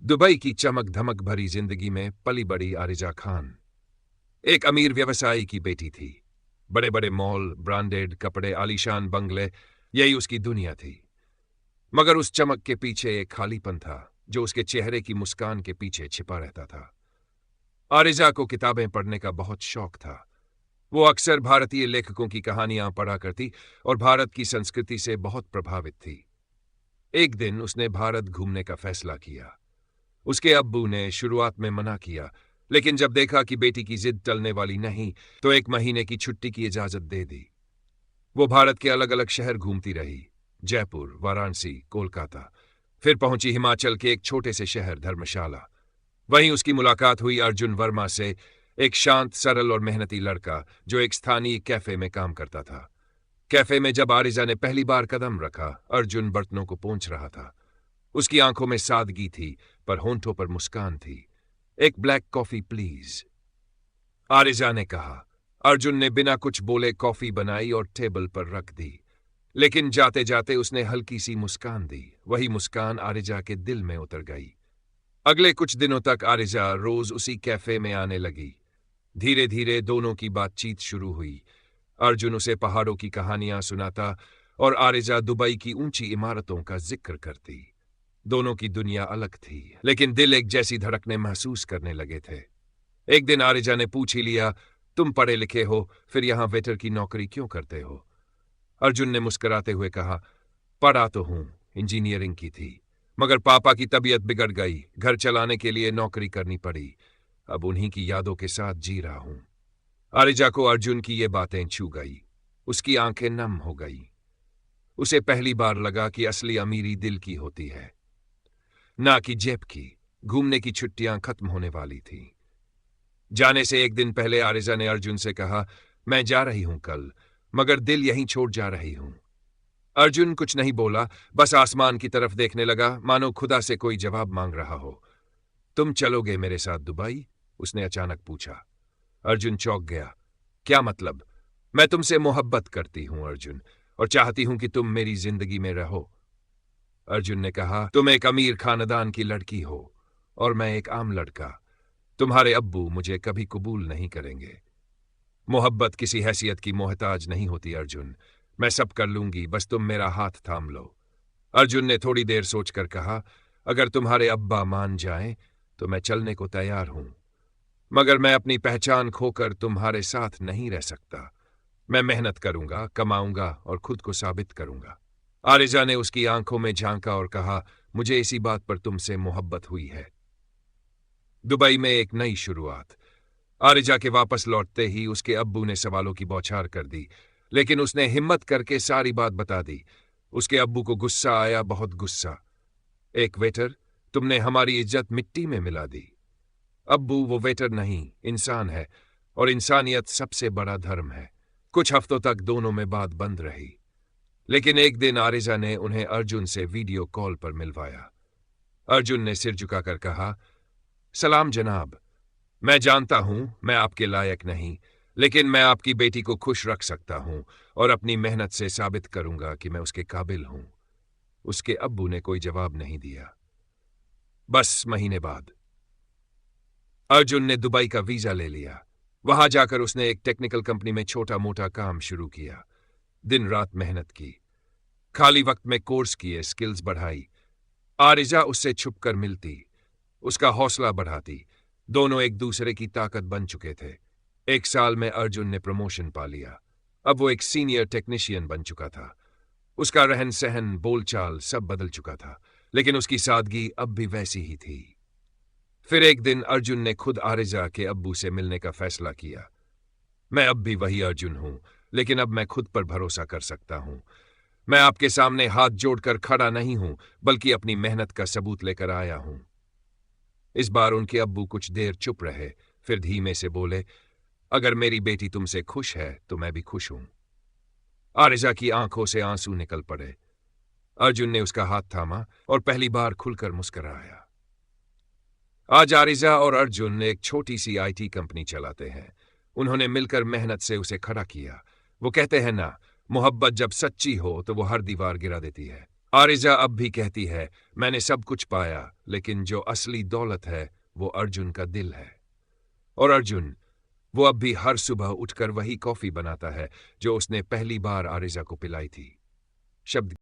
Dubai की चमक धमक भरी जिंदगी में पली बड़ी आरिजा खान एक अमीर व्यवसायी की बेटी थी। बड़े बड़े मॉल, ब्रांडेड कपड़े, आलीशान बंगले, यही उसकी दुनिया थी। मगर उस चमक के पीछे एक खालीपन था जो उसके चेहरे की मुस्कान के पीछे छिपा रहता था। आरिजा को किताबें पढ़ने का बहुत शौक था। वो अक्सर भारतीय लेखकों की कहानियां पढ़ा करती और भारत की संस्कृति से बहुत प्रभावित थी। एक दिन उसने भारत घूमने का फैसला किया। उसके अब्बू ने शुरुआत में मना किया, लेकिन जब देखा कि बेटी की जिद टलने वाली नहीं, तो 1 महीने की छुट्टी की इजाजत दे दी। वो भारत के अलग अलग शहर घूमती रही, जयपुर, वाराणसी, कोलकाता, फिर पहुंची हिमाचल के एक छोटे से शहर धर्मशाला। वहीं उसकी मुलाकात हुई अर्जुन वर्मा से, एक शांत, सरल और मेहनती लड़का जो एक स्थानीय कैफे में काम करता था। कैफे में जब आरिजा ने पहली बार कदम रखा, अर्जुन बर्तनों को पोंछ रहा था। उसकी आंखों में सादगी थी, पर होंठों पर मुस्कान थी। एक ब्लैक कॉफी प्लीज, आरिजा ने कहा। अर्जुन ने बिना कुछ बोले कॉफी बनाई और टेबल पर रख दी, लेकिन जाते जाते उसने हल्की सी मुस्कान दी। वही मुस्कान आरिजा के दिल में उतर गई। अगले कुछ दिनों तक आरिजा रोज उसी कैफे में आने लगी। धीरे धीरे दोनों की बातचीत शुरू हुई। अर्जुन उसे पहाड़ों की कहानियां सुनाता और आरिजा दुबई की ऊंची इमारतों का जिक्र करती। दोनों की दुनिया अलग थी, लेकिन दिल एक जैसी धड़कने महसूस करने लगे थे। एक दिन आरिजा ने पूछ ही लिया, तुम पढ़े लिखे हो, फिर यहां वेटर की नौकरी क्यों करते हो? अर्जुन ने मुस्कुराते हुए कहा, पढ़ा तो हूं, इंजीनियरिंग की थी, मगर पापा की तबीयत बिगड़ गई, घर चलाने के लिए नौकरी करनी पड़ी। अब उन्हीं की यादों के साथ जी रहा हूं। आरिजा को अर्जुन की ये बातें छू गई। उसकी आंखें नम हो गई। उसे पहली बार लगा कि असली अमीरी दिल की होती है, ना कि जेब की। घूमने की छुट्टियां खत्म होने वाली थीं। जाने से एक दिन पहले आरिजा ने अर्जुन से कहा, मैं जा रही हूं कल, मगर दिल यहीं छोड़ जा रही हूं। अर्जुन कुछ नहीं बोला, बस आसमान की तरफ देखने लगा, मानो खुदा से कोई जवाब मांग रहा हो। तुम चलोगे मेरे साथ दुबई? उसने अचानक पूछा। अर्जुन चौंक गया। क्या मतलब? मैं तुमसे मोहब्बत करती हूं अर्जुन, और चाहती हूं कि तुम मेरी जिंदगी में रहो। अर्जुन ने कहा, तुम एक अमीर खानदान की लड़की हो और मैं एक आम लड़का। तुम्हारे अब्बू मुझे कभी कबूल नहीं करेंगे। मोहब्बत किसी हैसियत की मोहताज नहीं होती अर्जुन। मैं सब कर लूंगी, बस तुम मेरा हाथ थाम लो। अर्जुन ने थोड़ी देर सोचकर कहा, अगर तुम्हारे अब्बा मान जाएं तो मैं चलने को तैयार हूं, मगर मैं अपनी पहचान खोकर तुम्हारे साथ नहीं रह सकता। मैं मेहनत करूंगा, कमाऊंगा और खुद को साबित करूंगा। आरिजा ने उसकी आंखों में झांका और कहा, मुझे इसी बात पर तुमसे मोहब्बत हुई है। दुबई में एक नई शुरुआत। आरिजा के वापस लौटते ही उसके अब्बू ने सवालों की बौछार कर दी, लेकिन उसने हिम्मत करके सारी बात बता दी। उसके अब्बू को गुस्सा आया, बहुत गुस्सा। एक वेटर, तुमने हमारी इज्जत मिट्टी में मिला दी। अब्बू, वो वेटर नहीं, इंसान है, और इंसानियत सबसे बड़ा धर्म है। कुछ हफ्तों तक दोनों में बात बंद रही, लेकिन एक दिन आरिजा ने उन्हें अर्जुन से वीडियो कॉल पर मिलवाया। अर्जुन ने सिर झुकाकर कहा, सलाम जनाब, मैं जानता हूं मैं आपके लायक नहीं, लेकिन मैं आपकी बेटी को खुश रख सकता हूं और अपनी मेहनत से साबित करूंगा कि मैं उसके काबिल हूं। उसके अब्बू ने कोई जवाब नहीं दिया। बस महीने बाद अर्जुन ने दुबई का वीजा ले लिया। वहां जाकर उसने एक टेक्निकल कंपनी में छोटा मोटा काम शुरू किया। दिन रात मेहनत की, खाली वक्त में कोर्स किए, स्किल्स बढ़ाई। आरिजा उससे छुपकर मिलती, उसका हौसला बढ़ाती। दोनों एक दूसरे की ताकत बन चुके थे। 1 साल में अर्जुन ने प्रमोशन पा लिया। अब वो एक सीनियर टेक्नीशियन बन चुका था। उसका रहन सहन, बोलचाल सब बदल चुका था, लेकिन उसकी सादगी अब भी वैसी ही थी। फिर एक दिन अर्जुन ने खुद आरिजा के अब्बू से मिलने का फैसला किया। मैं अब भी वही अर्जुन हूं, लेकिन अब मैं खुद पर भरोसा कर सकता हूं। मैं आपके सामने हाथ जोड़कर खड़ा नहीं हूं, बल्कि अपनी मेहनत का सबूत लेकर आया हूं। इस बार उनके अब्बू कुछ देर चुप रहे, फिर धीमे से बोले, अगर मेरी बेटी तुमसे खुश है तो मैं भी खुश हूं। आरिजा की आंखों से आंसू निकल पड़े। अर्जुन ने उसका हाथ थामा और पहली बार खुलकर मुस्कुराया। आज आरिजा और अर्जुन एक छोटी सी आईटी कंपनी चलाते हैं। उन्होंने मिलकर मेहनत से उसे खड़ा किया। वो कहते हैं ना, मोहब्बत जब सच्ची हो तो वो हर दीवार गिरा देती है। आरिजा अब भी कहती है, मैंने सब कुछ पाया, लेकिन जो असली दौलत है वो अर्जुन का दिल है। और अर्जुन, वो अब भी हर सुबह उठकर वही कॉफी बनाता है जो उसने पहली बार आरिजा को पिलाई थी। शब्द